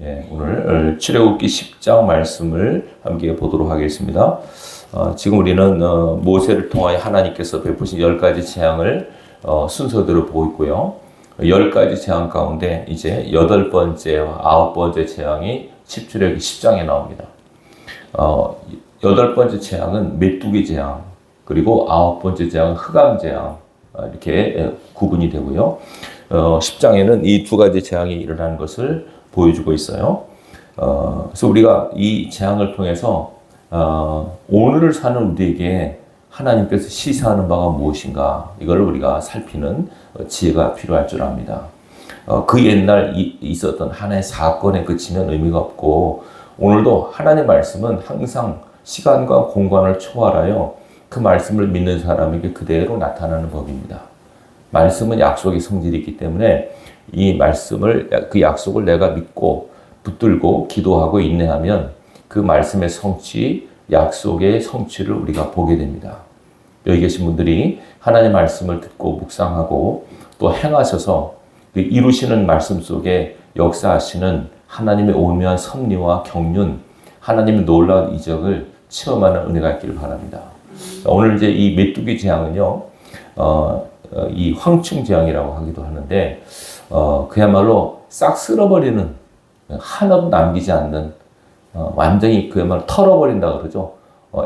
예, 오늘 출애굽기 10장 말씀을 함께 보도록 하겠습니다. 지금 우리는 모세를 통하여 하나님께서 베푸신 10가지 재앙을 순서대로 보고 있고요. 10가지 재앙 가운데 이제 8번째와 9번째 재앙이 출애굽기 10장에 나옵니다. 8번째 재앙은 메뚜기 재앙, 그리고 9번째 재앙은 흑암 재앙, 이렇게 구분이 되고요. 10장에는 이 두 가지 재앙이 일어나는 것을 보여주고 있어요. 그래서 우리가 이 재앙을 통해서 오늘을 사는 우리에게 하나님께서 시사하는 바가 무엇인가, 이걸 우리가 살피는 지혜가 필요할 줄 압니다. 그 옛날 있었던 하나의 사건에 그치면 의미가 없고, 오늘도 하나님의 말씀은 항상 시간과 공간을 초월하여 그 말씀을 믿는 사람에게 그대로 나타나는 법입니다. 말씀은 약속의 성질이 있기 때문에 이 말씀을, 그 약속을 내가 믿고 붙들고 기도하고 인내하면 그 말씀의 성취, 약속의 성취를 우리가 보게 됩니다. 여기 계신 분들이 하나님의 말씀을 듣고 묵상하고 또 행하셔서 그 이루시는 말씀 속에 역사하시는 하나님의 오묘한 섭리와 경륜, 하나님의 놀라운 이적을 체험하는 은혜가 있기를 바랍니다. 오늘 이제 이 메뚜기 재앙은요, 이 황충 재앙이라고 하기도 하는데, 그야말로 싹 쓸어버리는, 하나도 남기지 않는, 완전히 그야말로 털어버린다 그러죠.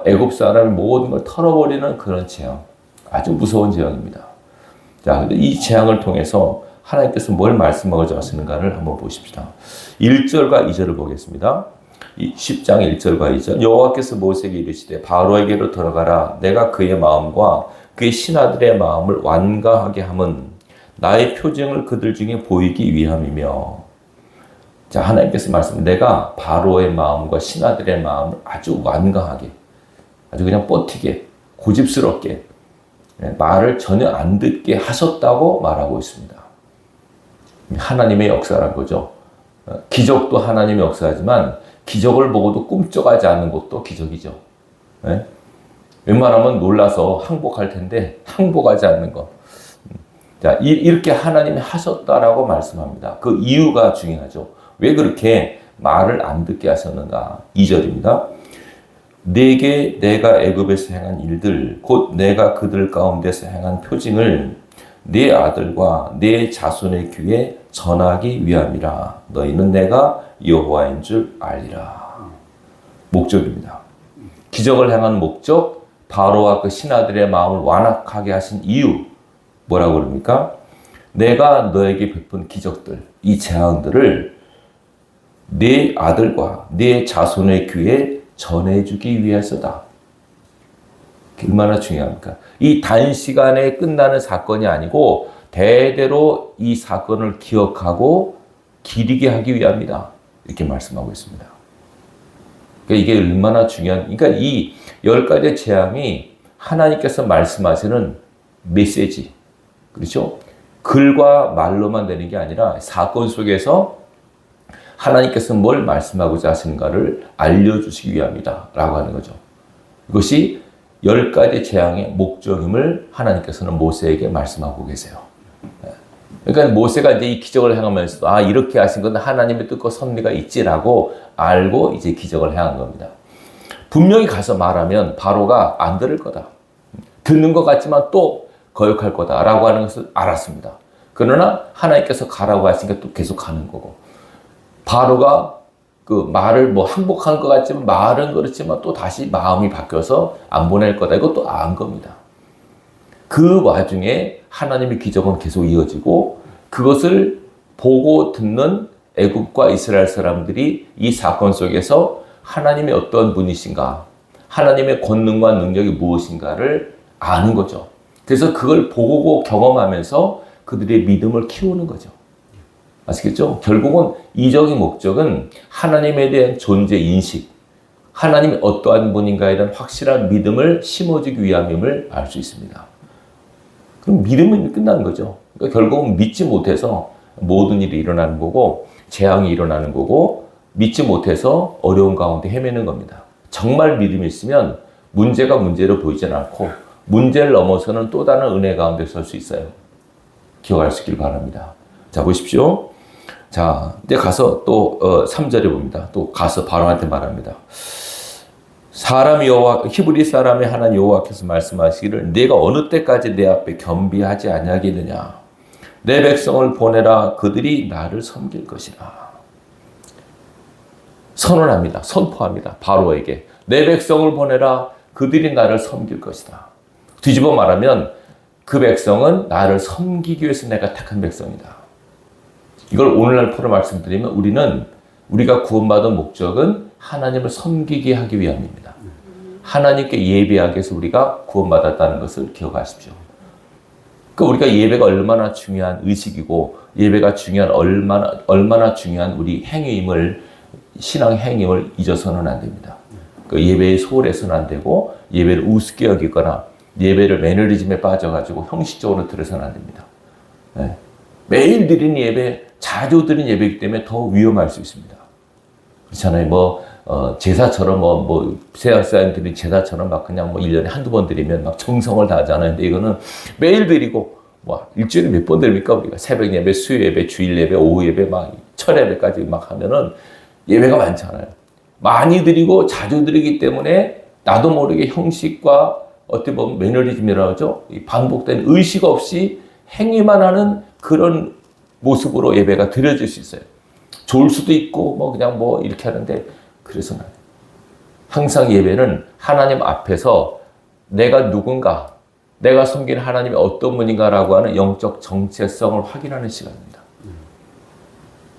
애굽 사람의 모든 걸 털어버리는 그런 재앙, 아주 무서운 재앙입니다. 자, 이 재앙을 통해서 하나님께서 뭘 말씀하고자 하시는가를 한번 보십시다. 1절과 2절을 보겠습니다. 10장 1절과 2절. 여호와께서 모세에게 이르시되 바로에게로 들어가라. 내가 그의 마음과 그의 신하들의 마음을 완강하게 함은 나의 표징을 그들 중에 보이기 위함이며. 자, 하나님께서 말씀, 내가 바로의 마음과 신하들의 마음을 아주 완강하게, 아주 그냥 뻗티게, 고집스럽게, 말을 전혀 안 듣게 하셨다고 말하고 있습니다. 하나님의 역사란 거죠. 기적도 하나님의 역사지만 기적을 보고도 꿈쩍하지 않는 것도 기적이죠. 네? 웬만하면 놀라서 항복할 텐데 항복하지 않는 것. 자, 이렇게 하나님이 하셨다라고 말씀합니다. 그 이유가 중요하죠. 왜 그렇게 말을 안 듣게 하셨는가? 2절입니다. 내게 내가 애굽에서 행한 일들, 곧 내가 그들 가운데서 행한 표징을 네 아들과 네 자손의 귀에 전하기 위함이라. 너희는 내가 여호와인 줄 알리라. 목적입니다. 기적을 행한 목적, 바로와 그 신하들의 마음을 완악하게 하신 이유, 뭐라고 그럽니까? 내가 너에게 베푼 기적들, 이 재앙들을 네 아들과 네 자손의 귀에 전해주기 위해서다. 얼마나 중요합니까? 이 단시간에 끝나는 사건이 아니고 대대로 이 사건을 기억하고 기리게 하기 위함이다. 이렇게 말씀하고 있습니다. 그러니까 이게 얼마나 중요한, 그러니까 이 10가지 재앙이 하나님께서 말씀하시는 메시지, 그렇죠? 글과 말로만 되는 게 아니라 사건 속에서 하나님께서 뭘 말씀하고자 하시는가를 알려주시기 위함이다 라고 하는 거죠. 이것이 10가지 재앙의 목적임을 하나님께서는 모세에게 말씀하고 계세요. 그러니까 모세가 이제 이 기적을 행하면서도 이렇게 하신 건 하나님의 뜻과 섭리가 있지라고 알고 이제 기적을 행한 겁니다. 분명히 가서 말하면 바로가 안 들을 거다. 듣는 것 같지만 또 거역할 거다라고 하는 것을 알았습니다. 그러나 하나님께서 가라고 하시니까 또 계속 가는 거고, 바로가 그 말을 항복하는 것 같지만 말은 그렇지만 또 다시 마음이 바뀌어서 안 보낼 거다. 이것도 안 겁니다. 그 와중에 하나님의 기적은 계속 이어지고, 그것을 보고 듣는 애굽과 이스라엘 사람들이 이 사건 속에서 하나님의 어떤 분이신가, 하나님의 권능과 능력이 무엇인가를 아는 거죠. 그래서 그걸 보고 경험하면서 그들의 믿음을 키우는 거죠. 아시겠죠? 결국은 이적의 목적은 하나님에 대한 존재 인식, 하나님이 어떠한 분인가에 대한 확실한 믿음을 심어주기 위함임을 알 수 있습니다. 그럼 믿음은 끝나는 거죠. 그러니까 결국은 믿지 못해서 모든 일이 일어나는 거고, 재앙이 일어나는 거고, 믿지 못해서 어려운 가운데 헤매는 겁니다. 정말 믿음이 있으면 문제가 문제로 보이진 않고 문제를 넘어서는 또 다른 은혜 가운데 설 수 있어요. 기억할 수 있길 바랍니다. 자, 보십시오. 자, 이제 가서 또 3절에 봅니다. 또 가서 바로한테 말합니다. 사람 여호와 히브리 사람의 하나님 여호와께서 말씀하시기를 내가 어느 때까지 내 앞에 겸비하지 아니하겠느냐. 내 백성을 보내라. 그들이 나를 섬길 것이라. 선언합니다. 선포합니다. 바로에게 내 백성을 보내라. 그들이 나를 섬길 것이다. 뒤집어 말하면 그 백성은 나를 섬기기 위해서 내가 택한 백성이다. 이걸 오늘날 풀어 말씀드리면 우리가 구원받은 목적은 하나님을 섬기게 하기 위함입니다. 하나님께 예배하기 위해서 우리가 구원받았다는 것을 기억하십시오. 그러니까 우리가 예배가 얼마나 중요한 의식이고 예배가 얼마나 중요한 우리 행위임을 신앙 행위임을 잊어서는 안 됩니다. 그 예배에 소홀해서는 안 되고 예배를 우습게 여기거나 예배를 매너리즘에 빠져가지고 형식적으로 들어서는 안 됩니다. 네. 매일 드리는 예배, 자주 드리는 예배이기 때문에 더 위험할 수 있습니다. 그렇잖아요. 제사처럼 세상사람들이 제사처럼 막 그냥 1년에 한두 번 드리면 막 정성을 다하잖아요. 근데 이거는 매일 드리고, 일주일에 몇 번 드립니까? 우리가 새벽 예배, 수요 예배, 주일 예배, 오후 예배, 철 예배까지 막 하면은 예배가 많잖아요. 많이 드리고 자주 드리기 때문에 나도 모르게 형식과 어떻게 보면 매너리즘이라고 하죠. 반복된 의식 없이 행위만 하는 그런 모습으로 예배가 드려질 수 있어요. 좋을 수도 있고, 이렇게 하는데, 그래서는 항상 예배는 하나님 앞에서 내가 누군가, 내가 섬기는 하나님이 어떤 분인가라고 하는 영적 정체성을 확인하는 시간입니다.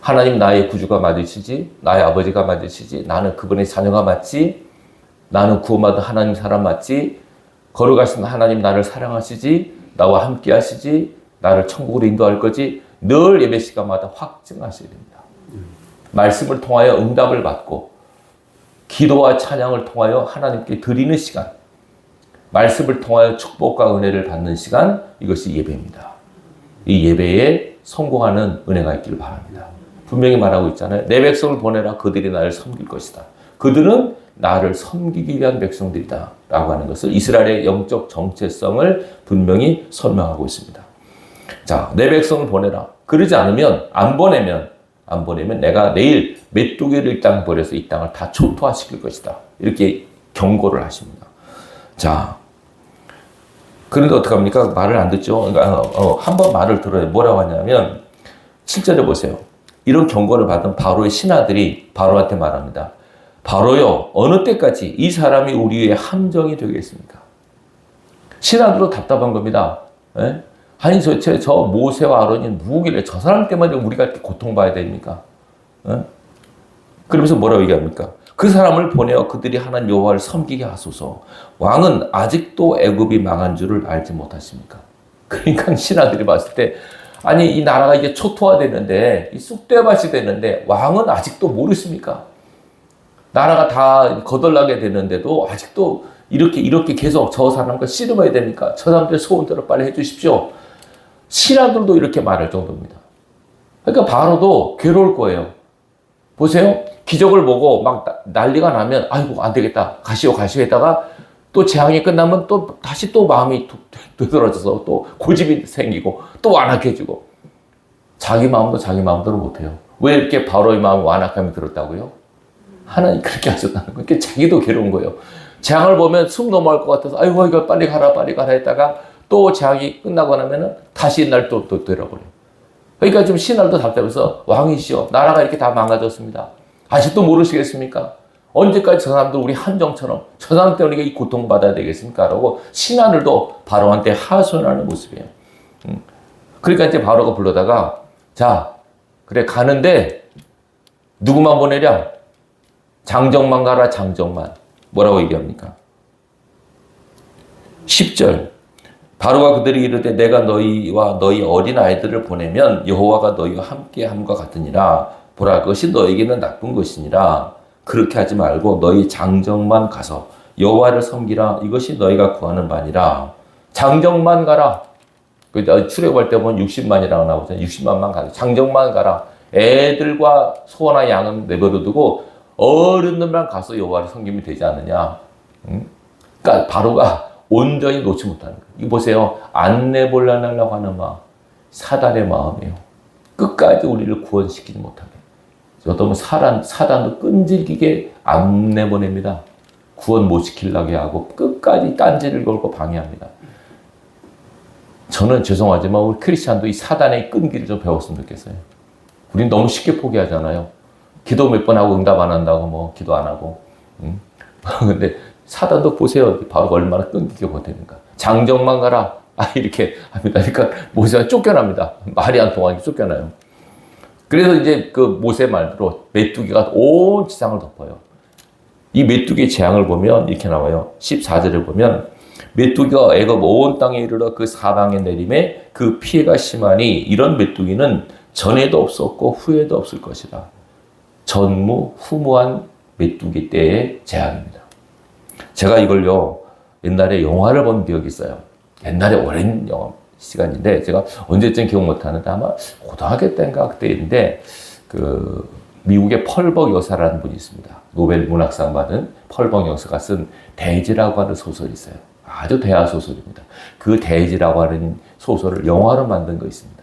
하나님 나의 구주가 맞으시지, 나의 아버지가 맞으시지, 나는 그분의 자녀가 맞지, 나는 구원받은 하나님 사람 맞지, 거룩하신 하나님 나를 사랑하시지, 나와 함께 하시지, 나를 천국으로 인도할 거지, 늘 예배 시간마다 확증하셔야 됩니다. 말씀을 통하여 응답을 받고 기도와 찬양을 통하여 하나님께 드리는 시간, 말씀을 통하여 축복과 은혜를 받는 시간, 이것이 예배입니다. 이 예배에 성공하는 은혜가 있기를 바랍니다. 분명히 말하고 있잖아요. 내 백성을 보내라. 그들이 나를 섬길 것이다. 그들은 나를 섬기기 위한 백성들이다 라고 하는 것을 이스라엘의 영적 정체성을 분명히 설명하고 있습니다. 자, 내 백성을 보내라. 그러지 않으면, 안 보내면 내가 내일 메뚜기를 이 땅 버려서 이 땅을 다 초토화시킬 것이다. 이렇게 경고를 하십니다. 자, 그런데 어떡합니까? 말을 안 듣죠? 그러니까, 한번 말을 들어요. 뭐라고 하냐면, 7절에 보세요. 이런 경고를 받은 바로의 신하들이 바로한테 말합니다. 바로요, 어느 때까지 이 사람이 우리 위에 함정이 되겠습니까? 신하들도 답답한 겁니다. 예? 아니, 저 모세와 아론이 누구길래 저 사람 때문에 우리가 이렇게 고통받아야 됩니까? 예? 그러면서 뭐라고 얘기합니까? 그 사람을 보내어 그들이 하나님 여호와를 섬기게 하소서. 왕은 아직도 애굽이 망한 줄을 알지 못하십니까? 그러니까 신하들이 봤을 때, 아니, 이 나라가 이제 초토화되는데, 이 쑥대밭이 되는데, 왕은 아직도 모르십니까? 나라가 다 거덜나게 되는데도 아직도 이렇게 계속 저 사람과 씨름해야 되니까 저 사람들 소원대로 빨리 해주십시오. 신하들도 이렇게 말할 정도입니다. 그러니까 바로도 괴로울 거예요. 보세요. 기적을 보고 막 난리가 나면 아이고 안 되겠다. 가시오 했다가 또 재앙이 끝나면 또 다시 또 마음이 되돌아져서 또 고집이 생기고 또 완악해지고 자기 마음도 자기 마음대로 못해요. 왜 이렇게 바로의 마음이 완악함이 들었다고요? 하나님 그렇게 하셨다는 거예요. 그러니까 자기도 괴로운 거예요. 재앙을 보면 숨 넘어갈 것 같아서 아이고 이거 빨리 가라 했다가 또 재앙이 끝나고 나면은 다시 옛날 또 되어버려요. 그러니까 지금 신하들도 답답해서 왕이시여 나라가 이렇게 다 망가졌습니다. 아직도 모르시겠습니까? 언제까지 저 사람들 우리 함정처럼 저 사람 때문에 이 고통받아야 되겠습니까? 라고 신하들도 바로한테 하소연하는 모습이에요. 그러니까 이제 바로가 불러다가 자 그래 가는데 누구만 보내랴? 장정만 가라 장정만. 뭐라고 얘기합니까? 10절 바로가 그들이 이르되 내가 너희와 너희 어린 아이들을 보내면 여호와가 너희와 함께함과 같으니라. 보라 그것이 너에게는 나쁜 것이니라. 그렇게 하지 말고 너희 장정만 가서 여호와를 섬기라. 이것이 너희가 구하는 바니라. 장정만 가라. 출애굽할 때 보면 60만이라고 나오잖아요. 60만만 가라. 장정만 가라. 애들과 소나 양은 내버려두고 어른들만 가서 여호와를 섬기면 되지 않느냐. 그러니까 바로가 온전히 놓지 못하는 거예요. 이거 보세요. 안 내보려고 하는 마음. 사단의 마음이에요. 끝까지 우리를 구원시키지 못하게. 어떤 사단도 끈질기게 안 내보냅니다. 구원 못 시키려고 하고 끝까지 딴지를 걸고 방해합니다. 저는 죄송하지만 우리 크리스찬도 이 사단의 끈기를 좀 배웠으면 좋겠어요. 우린 너무 쉽게 포기하잖아요. 기도 몇 번 하고 응답 안 한다고 뭐 기도 안 하고. 근데 사단도 보세요. 바로 얼마나 끈기게 버티는가. 장정만 가라. 이렇게 합니다. 그러니까 모세가 쫓겨납니다. 말이 안 통하니 쫓겨나요. 그래서 이제 그 모세 말대로 메뚜기가 온 지상을 덮어요. 이 메뚜기의 재앙을 보면 이렇게 나와요. 14절을 보면 메뚜기가 애굽 온 땅에 이르러 그 사방에 내림에 그 피해가 심하니 이런 메뚜기는 전에도 없었고 후에도 없을 것이다. 전무후무한 메뚜기 때의 재앙입니다. 제가 이걸요 옛날에 영화를 본 기억이 있어요. 옛날에 오랜 영화 시간인데 제가 언제쯤 기억 못하는데 아마 고등학교 때인가 그때인데 그 미국의 펄벅 여사라는 분이 있습니다. 노벨 문학상 받은 펄벅 여사가 쓴 대지라고 하는 소설이 있어요. 아주 대하 소설입니다. 그 대지라고 하는 소설을 영화로 만든 거 있습니다.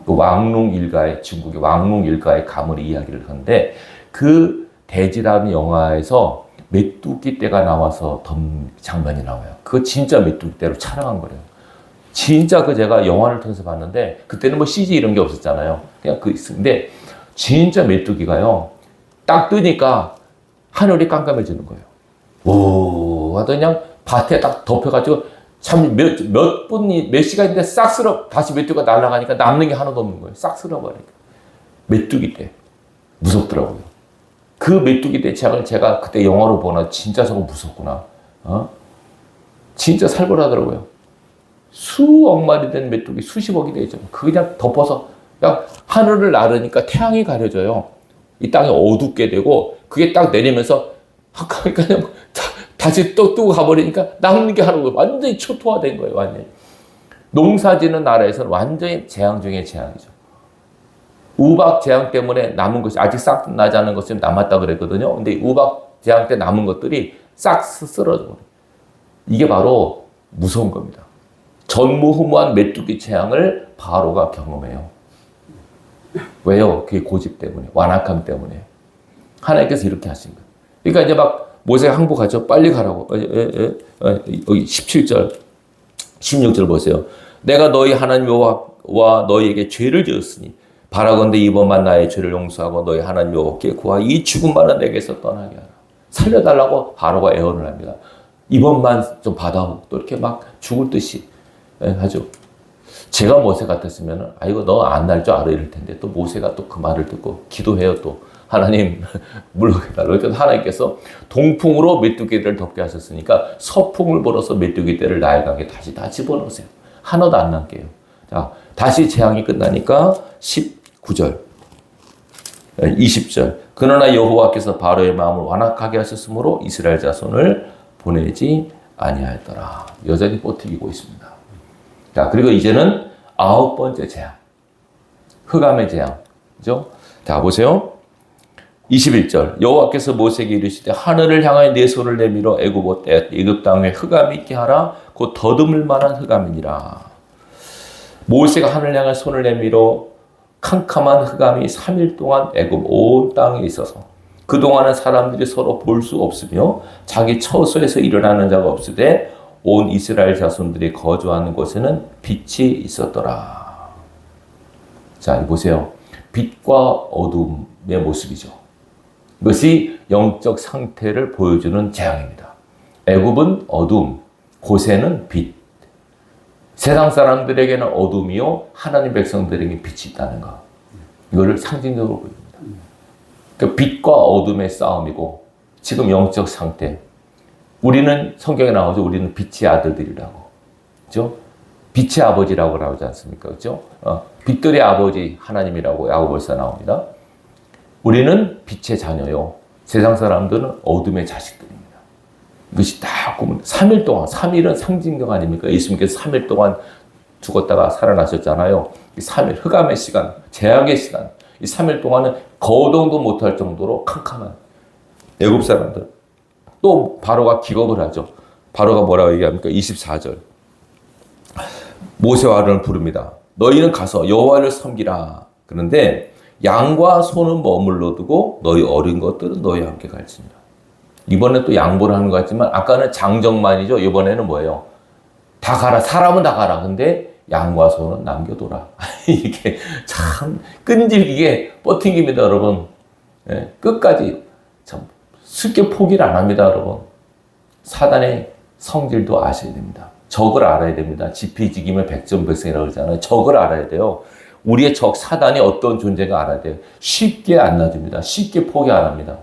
그 왕릉 일가의 중국의 왕릉 일가의 가문의 이야기를 하는데 그 대지라는 영화에서 메뚜기 떼가 나와서 던 장면이 나와요. 그거 진짜 메뚜기 떼로 촬영한 거래요. 진짜 그 제가 영화를 통해서 봤는데 그때는 뭐 CG 이런 게 없었잖아요. 그냥 근데 진짜 메뚜기가요. 딱 뜨니까 하늘이 깜깜해지는 거예요. 오, 하더니 그냥 밭에 딱 덮여가지고 참 몇 시간인데 싹 쓸어 다시 메뚜기가 날아가니까 남는 게 하나도 없는 거예요. 싹 쓸어버리니까. 메뚜기 떼. 무섭더라고요. 그 메뚜기 떼 제가 그때 영화로 보나 진짜 저거 무섭구나. 진짜 살벌하더라고요. 수억 마리 된 메뚜기 수십억이 되죠. 그냥 덮어서 그냥 하늘을 나르니까 태양이 가려져요. 이 땅이 어둡게 되고 그게 딱 내리면서 그냥 다시 또 뜨고 가버리니까 남는 게 하나도 완전히 초토화된 거예요. 완전히. 농사 짓는 나라에서는 완전히 재앙 중에 재앙이죠. 우박 재앙 때문에 남은 것이 아직 싹 나지 않은 것이 남았다 그랬거든요. 근데 우박 재앙 때 남은 것들이 싹 쓰러져 버려요. 이게 바로 무서운 겁니다. 전무후무한 메뚜기 재앙을 바로가 경험해요. 왜요? 그게 고집 때문에, 완악함 때문에. 하나님께서 이렇게 하신 거예요. 그러니까 이제 막 모세가 항복하죠. 빨리 가라고. 여기 17절, 16절 보세요. 내가 너희 하나님 여호와와 너희에게 죄를 지었으니 바라건대 이번만 나의 죄를 용서하고 너희 하나님 여호와께 구하 이 죽음만은 내게서 떠나게 하라. 살려달라고 바로가 애원을 합니다. 이번만 좀 받아오. 또 이렇게 막 죽을 듯이 하죠. 제가 모세 같았으면 이거 너 안 날 줄 알아 이럴 텐데 또 모세가 또 그 말을 듣고 기도해요. 또 하나님 물러가달라고. 그러니까 하나님께서 동풍으로 메뚜기들을 덮게 하셨으니까 서풍을 불어서 메뚜기들을 나일강에 다시 다 집어넣으세요. 하나도 안 남게요. 자, 다시 재앙이 끝나니까 19절 20절 그러나 여호와께서 바로의 마음을 완악하게 하셨으므로 이스라엘 자손을 보내지 아니하였더라. 여전히 버티고 있습니다. 자, 그리고 이제는 9번째 재앙. 흑암의 재앙. 그죠? 자, 보세요. 21절. 여호와께서 모세에게 이르시되 하늘을 향하여 내 손을 내밀어 애굽 땅에 흑암이 있게 하라. 곧 더듬을 만한 흑암이니라. 모세가 하늘을 향해 손을 내밀어 캄캄한 흑암이 3일 동안 애굽 온 땅에 있어서 그동안은 사람들이 서로 볼 수 없으며 자기 처소에서 일어나는 자가 없으되 온 이스라엘 자손들이 거주하는 곳에는 빛이 있었더라. 자, 보세요. 빛과 어둠의 모습이죠. 이것이 영적 상태를 보여주는 재앙입니다. 애굽은 어둠, 고센은 빛. 세상 사람들에게는 어둠이요, 하나님 백성들에게 빛이 있다는 것. 이거를 상징적으로 보입니다. 그러니까 빛과 어둠의 싸움이고 지금 영적 상태. 우리는 성경에 나오죠. 우리는 빛의 아들들이라고. 그죠? 빛의 아버지라고 나오지 않습니까? 그죠? 빛들의 아버지 하나님이라고 야고보서 나옵니다. 우리는 빛의 자녀요. 세상 사람들은 어둠의 자식들입니다. 이것이 다 보면 3일 동안, 3일은 상징적 아닙니까? 예수님께서 3일 동안 죽었다가 살아나셨잖아요. 이 3일, 흑암의 시간, 재앙의 시간. 이 3일 동안은 거동도 못할 정도로 캄캄한 애굽 사람들. 또 바로가 기겁을 하죠. 바로가 뭐라고 얘기합니까? 24절. 모세와 아론을 부릅니다. 너희는 가서 여호와를 섬기라. 그런데 양과 소는 머물러 두고 너희 어린 것들은 너희와 함께 갈지니라. 이번에 또 양보를 하는 것 같지만 아까는 장정만이죠. 이번에는 뭐예요? 다 가라. 사람은 다 가라. 근데 양과 소는 남겨둬라. 이게 참 끈질기게 버팅깁니다, 여러분. 예, 끝까지 참 쉽게 포기를 안 합니다, 여러분. 사단의 성질도 아셔야 됩니다. 적을 알아야 됩니다. 지피지기면 백전백승이라고 그러잖아요. 적을 알아야 돼요. 우리의 적 사단이 어떤 존재가 알아야 돼요. 쉽게 안 놔줍니다. 쉽게 포기 안 합니다.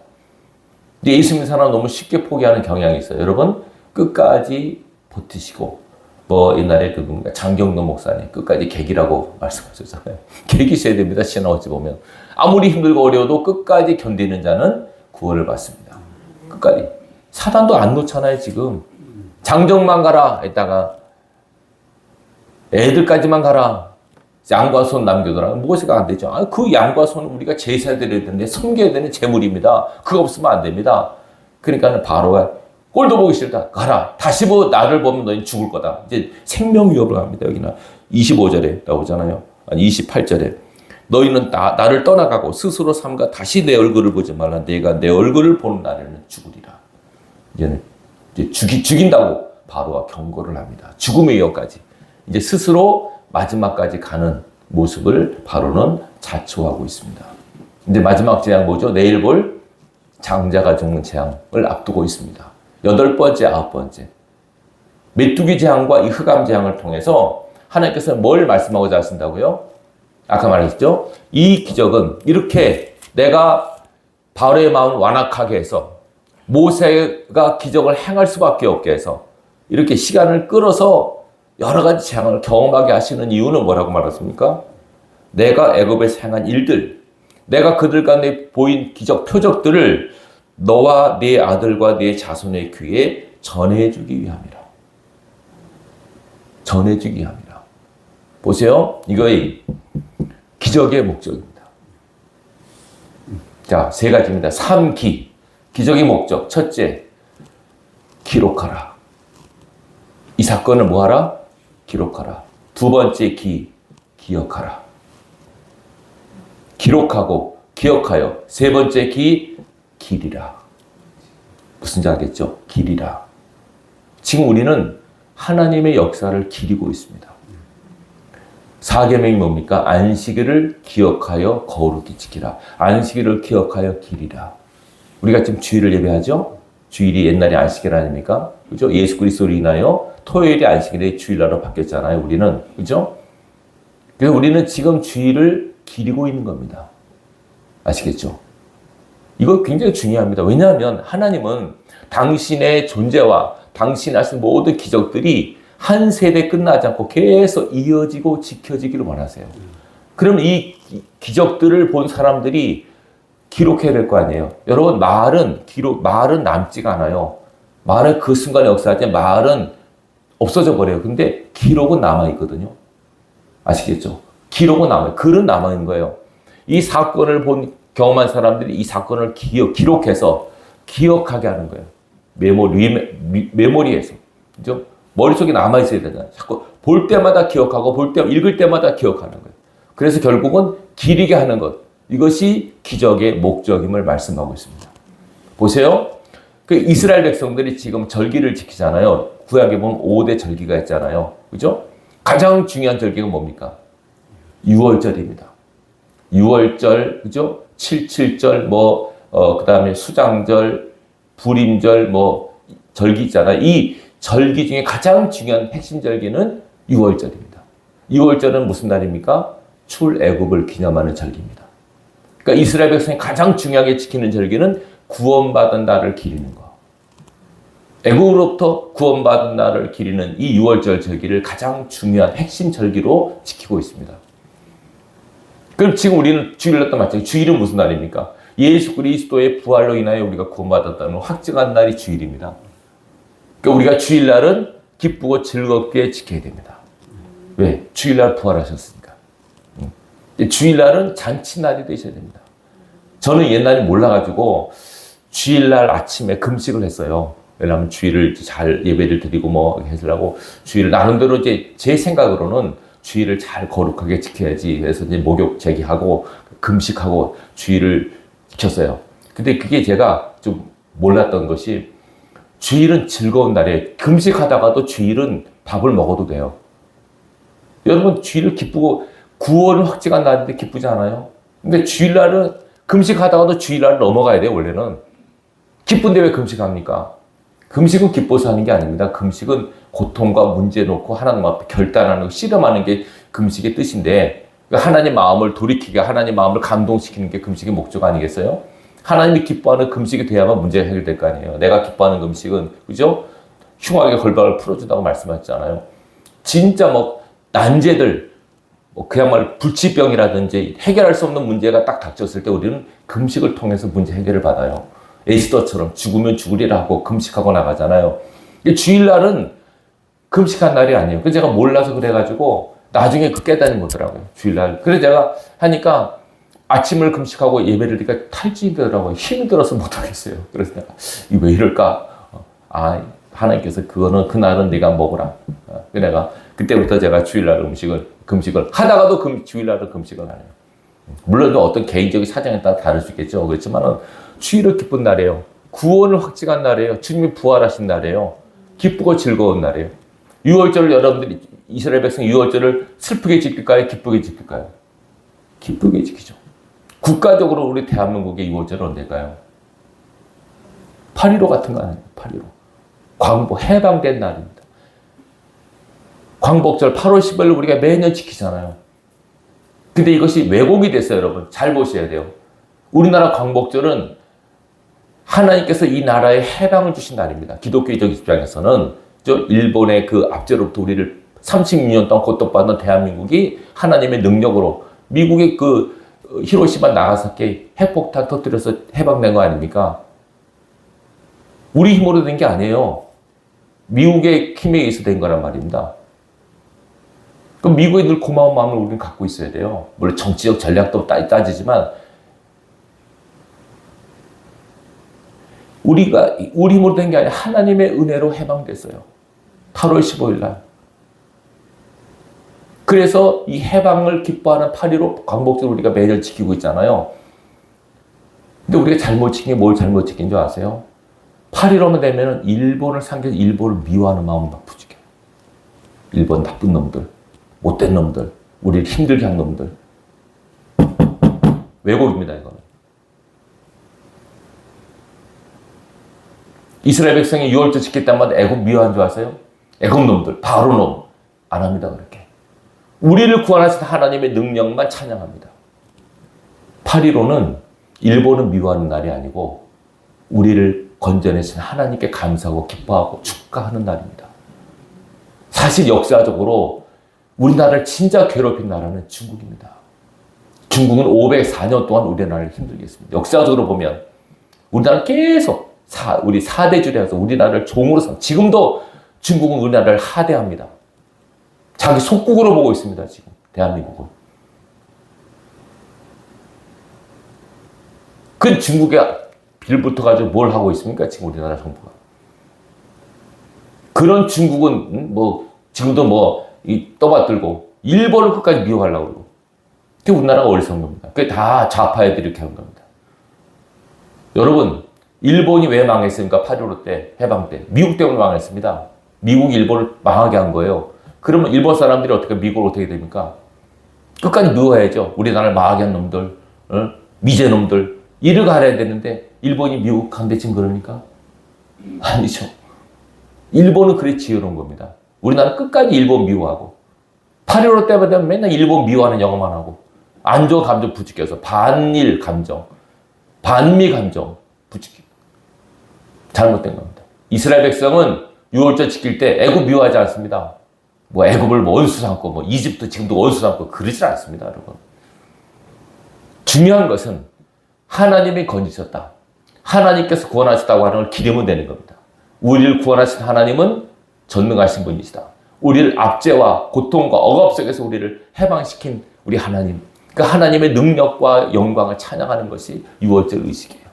근데 예수 믿는 사람은 너무 쉽게 포기하는 경향이 있어요. 여러분 끝까지 버티시고 뭐 옛날에 그 장경동 목사님 끝까지 객이라고 말씀하셨잖아요. 객이 있어야 됩니다. 신앙 어찌 보면 아무리 힘들고 어려워도 끝까지 견디는 자는 구원을 받습니다. 끝까지 사단도 안 놓잖아요. 지금 장정만 가라 했다가 애들까지만 가라. 양과 손 남겨둬라. 무엇이가 안 되죠. 그 양과 손은 우리가 제사 드려야 되는데 섬겨야 되는 재물입니다. 그거 없으면 안 됩니다. 그러니까 바로가 꼴도 보기 싫다. 가라. 다시 나를 보면 너희는 죽을 거다. 이제 생명 위협을 합니다. 여기는 25절에 나오잖아요. 아니 28절에 너희는 나를 떠나가고 스스로 삼가 다시 내 얼굴을 보지 말라. 내가 내 얼굴을 보는 날에는 죽으리라. 이제는 이제 죽인다고 바로가 경고를 합니다. 죽음의 위협까지. 이제 스스로 마지막까지 가는 모습을 바로는 자초하고 있습니다. 근데 마지막 재앙 뭐죠? 내일 볼 장자가 죽는 재앙을 앞두고 있습니다. 8번째, 9번째. 메뚜기 재앙과 이 흑암 재앙을 통해서 하나님께서 뭘 말씀하고자 하신다고요? 아까 말했죠? 이 기적은 이렇게 내가 바로의 마음을 완악하게 해서 모세가 기적을 행할 수밖에 없게 해서 이렇게 시간을 끌어서 여러 가지 재앙을 경험하게 하시는 이유는 뭐라고 말했습니까? 내가 애굽에서 행한 일들, 내가 그들 가운데 보인 기적, 표적들을 너와 네 아들과 네 자손의 귀에 전해주기 위함이라. 전해주기 위함이라. 보세요. 이거의 기적의 목적입니다. 자, 3가지입니다. 3기. 기적의 목적. 첫째, 기록하라. 이 사건을 뭐하라? 기록하라. 2번째 기억하라. 기록하고 기억하여. 3번째 길이라. 무슨지 알겠죠? 길이라. 지금 우리는 하나님의 역사를 기리고 있습니다. 4계명이 뭡니까? 안식일을 기억하여 거룩히 지키라. 안식일을 기억하여 기리라. 우리가 지금 주일을 예배하죠? 주일이 옛날에 안식일 아닙니까? 그죠? 예수 그리스도로 인하여 토요일이 안식일에 주일날로 바뀌었잖아요. 우리는. 그죠? 그래서 우리는 지금 주일을 기리고 있는 겁니다. 아시겠죠? 이거 굉장히 중요합니다. 왜냐하면 하나님은 당신의 존재와 당신이 하신 모든 기적들이 한 세대 끝나지 않고 계속 이어지고 지켜지기를 원하세요. 그럼 이 기적들을 본 사람들이 기록해야 될 거 아니에요. 여러분, 말은 남지가 않아요. 말은 그 순간에 역사할 말은 없어져 버려요. 근데 기록은 남아있거든요. 아시겠죠? 기록은 남아요. 글은 남아있는 거예요. 이 사건을 경험한 사람들이 이 사건을 기록해서 기억하게 하는 거예요. 메모리에서. 그죠? 머릿속에 남아있어야 되잖아요. 자꾸 볼 때마다 기억하고 읽을 때마다 기억하는 거예요. 그래서 결국은 기리게 하는 것. 이것이 기적의 목적임을 말씀하고 있습니다. 보세요. 그 이스라엘 백성들이 지금 절기를 지키잖아요. 구약에 보면 5대 절기가 있잖아요. 그죠? 가장 중요한 절기가 뭡니까? 6월절입니다. 6월절, 그죠? 7.7절, 그 다음에 수장절, 불임절, 절기 있잖아요. 이 절기 중에 가장 중요한 핵심 절기는 6월절입니다. 6월절은 무슨 날입니까? 출애굽을 기념하는 절기입니다. 그러니까 이스라엘 백성이 가장 중요하게 지키는 절기는 구원받은 날을 기리는 거. 애굽으로부터 구원받은 날을 기리는 이 6월절 절기를 가장 중요한 핵심 절기로 지키고 있습니다. 그럼 지금 우리는 주일날도 마찬가지. 주일은 무슨 날입니까? 예수 그리스도의 부활로 인하여 우리가 구원받았다는 확증한 날이 주일입니다. 그러니까 우리가 주일날은 기쁘고 즐겁게 지켜야 됩니다. 왜? 주일날 부활하셨으니까. 주일날은 잔치날이 되셔야 됩니다. 저는 옛날에 몰라가지고 주일날 아침에 금식을 했어요. 왜냐하면 주일을 잘 예배를 드리고 하려고 주일을 나름대로 이제 제 생각으로는 주의를 잘 거룩하게 지켜야지. 그래서 이제 목욕 제기하고 금식하고 주의를 지켰어요. 근데 그게 제가 좀 몰랐던 것이 주일은 즐거운 날이에요. 금식하다가도 주일은 밥을 먹어도 돼요. 여러분 주일을 기쁘고 9월은 확증한 날인데 기쁘지 않아요? 근데 주일날은 금식하다가도 주일날을 넘어가야 돼요. 원래는. 기쁜데 왜 금식합니까? 금식은 기뻐서 하는 게 아닙니다. 금식은 고통과 문제 놓고 하나님 앞에 결단하는, 씨름하는 게 금식의 뜻인데 하나님 마음을 돌이키게, 하나님 마음을 감동시키는 게 금식의 목적 아니겠어요? 하나님이 기뻐하는 금식이 돼야만 문제가 해결될 거 아니에요. 내가 기뻐하는 금식은, 그죠? 흉악의 걸박을 풀어준다고 말씀하셨잖아요. 진짜 뭐 난제들, 뭐 그야말로 불치병이라든지 해결할 수 없는 문제가 딱 닥쳤을 때 우리는 금식을 통해서 문제 해결을 받아요. 에스더처럼 죽으면 죽으리라 하고 금식하고 나가잖아요. 주일날은 금식한 날이 아니에요. 그래서 제가 몰라서 그래가지고 나중에 그 깨달음이 오더라고요. 주일날. 그래서 제가 하니까 아침을 금식하고 예배를 드리니까 탈진되더라고요. 힘이 들어서 못하겠어요. 그래서 내가 왜 이럴까? 하나님께서 그날은 네가 먹으라. 내가 그때부터 제가 주일날 금식을 하다가도 주일날은 금식을 안 해요. 물론 어떤 개인적인 사정에 따라 다를 수 있겠죠. 그렇지만은 주일은 기쁜 날이에요. 구원을 확증한 날이에요. 주님이 부활하신 날이에요. 기쁘고 즐거운 날이에요. 유월절을 여러분들이 이스라엘 백성 유월절을 슬프게 지킬까요? 기쁘게 지킬까요? 기쁘게 지키죠. 국가적으로 우리 대한민국의 유월절은 언제일까요? 8.15 같은 거 아니에요. 8.15. 광복 해방된 날입니다. 광복절 8월 10일 우리가 매년 지키잖아요. 근데 이것이 왜곡이 됐어요, 여러분. 잘 보셔야 돼요. 우리나라 광복절은 하나님께서 이 나라에 해방을 주신 날입니다. 기독교적 입장에서는 일본의 그 압제로부터 우리를 36년 동안 고통받는 대한민국이 하나님의 능력으로 미국의 그 히로시마 나가사키 핵폭탄 터뜨려서 해방된 거 아닙니까? 우리 힘으로 된 게 아니에요. 미국의 힘에 의해서 된 거란 말입니다. 그럼 미국에 늘 고마운 마음을 우리는 갖고 있어야 돼요. 물론 정치적 전략도 따지지만 우리가 우리 힘으로 된 게 아니라 하나님의 은혜로 해방됐어요. 8월 15일 날. 그래서 이 해방을 기뻐하는 8.15 광복절을 우리가 매년 지키고 있잖아요. 근데 우리가 잘못 지킨 게 뭘 잘못 지킨 줄 아세요? 8.15만 되면 일본을 상대해서 일본을 미워하는 마음을 막 부추겨요. 일본 나쁜 놈들, 못된 놈들, 우리를 힘들게 한 놈들. 왜곡입니다, 이거는. 이스라엘 백성이 유월절 지킬 때마다 애굽 미워한 줄 아세요? 애굽 놈들, 바로 놈. 안 합니다, 그렇게. 우리를 구원하신 하나님의 능력만 찬양합니다. 8.15는 일본을 미워하는 날이 아니고 우리를 건져내신 하나님께 감사하고 기뻐하고 축하하는 날입니다. 사실 역사적으로 우리나라를 진짜 괴롭힌 나라는 중국입니다. 중국은 504년 동안 우리나라를 힘들게 했습니다. 역사적으로 보면 우리나라는 계속 우리 사대주의라서 우리나라를 종으로 지금도 중국은 우리나라를 하대합니다. 자기 속국으로 보고 있습니다. 지금 대한민국은. 그 중국에 빌붙어가지고 뭘 하고 있습니까? 지금 우리나라 정부가. 그런 중국은 지금도 떠받들고 일본을 끝까지 미워하려고 그러고. 그게 우리나라가 어리석은 겁니다. 그게 다 좌파 애들이 이렇게 하는 겁니다. 여러분, 일본이 왜 망했습니까? 8.15 때, 해방 때. 미국 때문에 망했습니다. 미국이 일본을 망하게 한 거예요. 그러면 일본 사람들이 어떻게 미국을 어떻게 됩니까? 끝까지 미워해야죠. 우리나라를 망하게 한 놈들, 미제 놈들. 이를 가려야 되는데 일본이 미국 강대 지금 그러니까? 아니죠. 일본은 그래 지어놓은 겁니다. 우리나라 끝까지 일본 미워하고 8.15 때마다 맨날 일본 미워하는 영어만 하고 안 좋은 감정 부추겨서 반일 감정, 반미 감정 부추기고 잘못된 겁니다. 이스라엘 백성은 유월절 지킬 때 애굽 미워하지 않습니다. 애굽을 원수 삼고 이집트 지금도 원수 삼고 그러지 않습니다, 여러분. 중요한 것은 하나님이 건지셨다. 하나님께서 구원하셨다고 하는 걸 기대면 되는 겁니다. 우리를 구원하신 하나님은 전능하신 분이시다. 우리를 압제와 고통과 억압 속에서 우리를 해방시킨 우리 하나님. 그 하나님의 능력과 영광을 찬양하는 것이 유월절 의식이에요.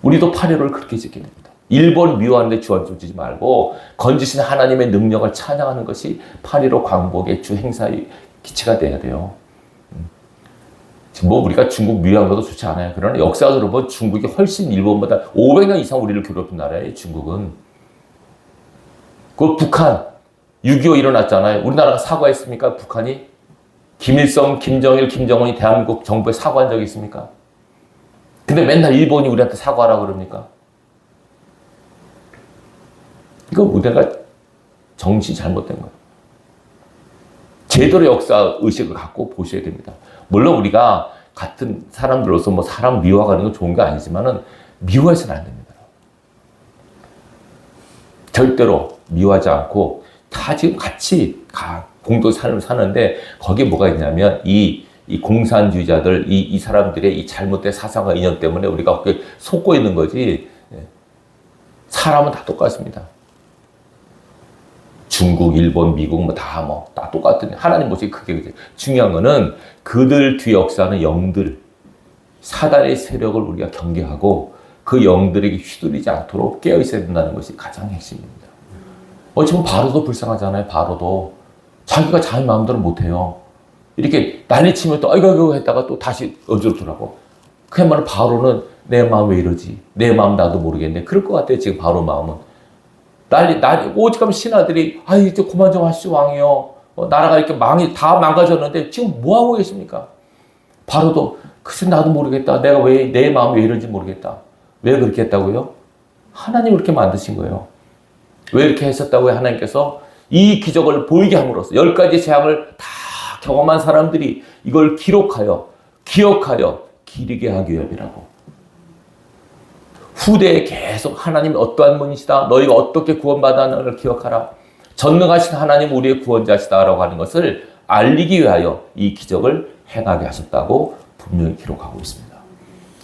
우리도 8.15를 그렇게 지켜야 됩니다. 일본 미워하는데 주안 쫓지 말고 건지신 하나님의 능력을 찬양하는 것이 8.15 광복의 주 행사의 기치가 돼야 돼요. 지금 뭐 우리가 중국 미워하는 것도 좋지 않아요. 그러나 역사적으로 보면 중국이 훨씬 일본보다 500년 이상 우리를 괴롭힌 나라예요. 중국은. 그 북한 6.25 일어났잖아요. 우리나라가 사과했습니까? 북한이? 김일성, 김정일, 김정은이 대한민국 정부에 사과한 적이 있습니까? 근데 맨날 일본이 우리한테 사과하라고 그럽니까? 이거 우리가 정신이 잘못된 거예요. 제대로 역사 의식을 갖고 보셔야 됩니다. 물론 우리가 같은 사람들로서 뭐 사람 미워하는 건 좋은 게 아니지만은 미워해서는 안 됩니다. 절대로 미워하지 않고 다 지금 같이 공동 삶을 사는데 거기에 뭐가 있냐면 이 공산주의자들 이 사람들의 이 잘못된 사상과 이념 때문에 우리가 그렇게 속고 있는 거지. 사람은 다 똑같습니다. 중국, 일본, 미국 다 똑같은 하나님 모습이 크게 중요한 거는 그들 뒤 역사는 영들 사단의 세력을 우리가 경계하고 그 영들에게 휘둘리지 않도록 깨어 있어야 된다는 것이 가장 핵심입니다. 지금 바로도 불쌍하잖아요. 바로도 자기가 자기 마음대로 못해요. 이렇게 난리치면 또 아이고 했다가 또 다시 어지럽더라고. 그야말로 바로는 내 마음 왜 이러지? 내 마음 나도 모르겠네. 그럴 것 같아요. 지금 바로 마음은. 오직하면 신하들이 이제 그만 좀 하시죠 왕이요. 나라가 이렇게 다 망가졌는데 지금 뭐 하고 계십니까? 바로도 글쎄 나도 모르겠다. 내가 왜 내 마음이 왜 이런지 모르겠다. 왜 그렇게 했다고요? 하나님이 그렇게 만드신 거예요. 왜 이렇게 했었다고요? 하나님께서 이 기적을 보이게 함으로써 10가지 재앙을 다 경험한 사람들이 이걸 기록하여 기억하여 기리게 하기 위함이라고. 후대에 계속 하나님이 어떠한 분이시다. 너희가 어떻게 구원받았는지를 기억하라. 전능하신 하나님 우리의 구원자시다라고 하는 것을 알리기 위하여 이 기적을 행하게 하셨다고 분명히 기록하고 있습니다.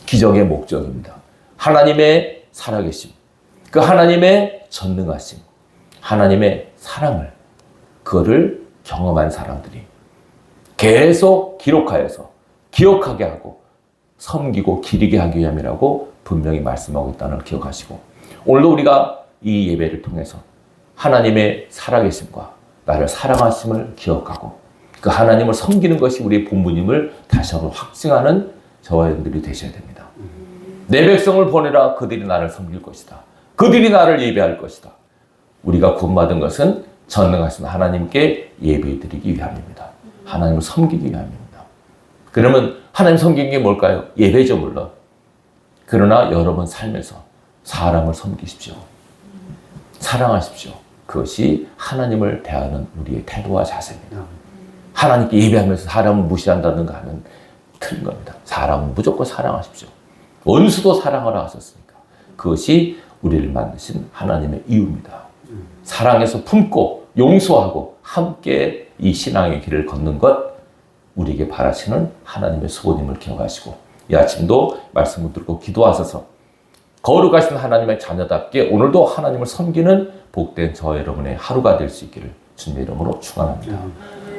기적의 목적입니다. 하나님의 살아계심, 그 하나님의 전능하심, 하나님의 사랑을 그거를 경험한 사람들이 계속 기록하여서 기억하게 하고 섬기고 기리게 하기 위함이라고 분명히 말씀하고 있다는 걸 기억하시고 오늘도 우리가 이 예배를 통해서 하나님의 살아계심과 나를 사랑하심을 기억하고 그 하나님을 섬기는 것이 우리의 본분임을 다시 한번 확증하는 저와 여러분들이 되셔야 됩니다. 내 백성을 보내라. 그들이 나를 섬길 것이다. 그들이 나를 예배할 것이다. 우리가 구원받은 것은 전능하신 하나님께 예배드리기 위함입니다. 하나님을 섬기기 위함입니다. 그러면 하나님 섬기는 게 뭘까요? 예배죠 물론. 그러나 여러분 삶에서 사람을 섬기십시오. 사랑하십시오. 그것이 하나님을 대하는 우리의 태도와 자세입니다. 하나님께 예배하면서 사람을 무시한다든가 하면 틀린 겁니다. 사람은 무조건 사랑하십시오. 원수도 사랑하라 하셨으니까. 그것이 우리를 만드신 하나님의 이유입니다. 사랑해서 품고 용서하고 함께 이 신앙의 길을 걷는 것 우리에게 바라시는 하나님의 소원임을 기억하시고 이 아침도 말씀을 듣고 기도하셔서 거룩하신 하나님의 자녀답게 오늘도 하나님을 섬기는 복된 저와 여러분의 하루가 될 수 있기를 주님의 이름으로 축원합니다.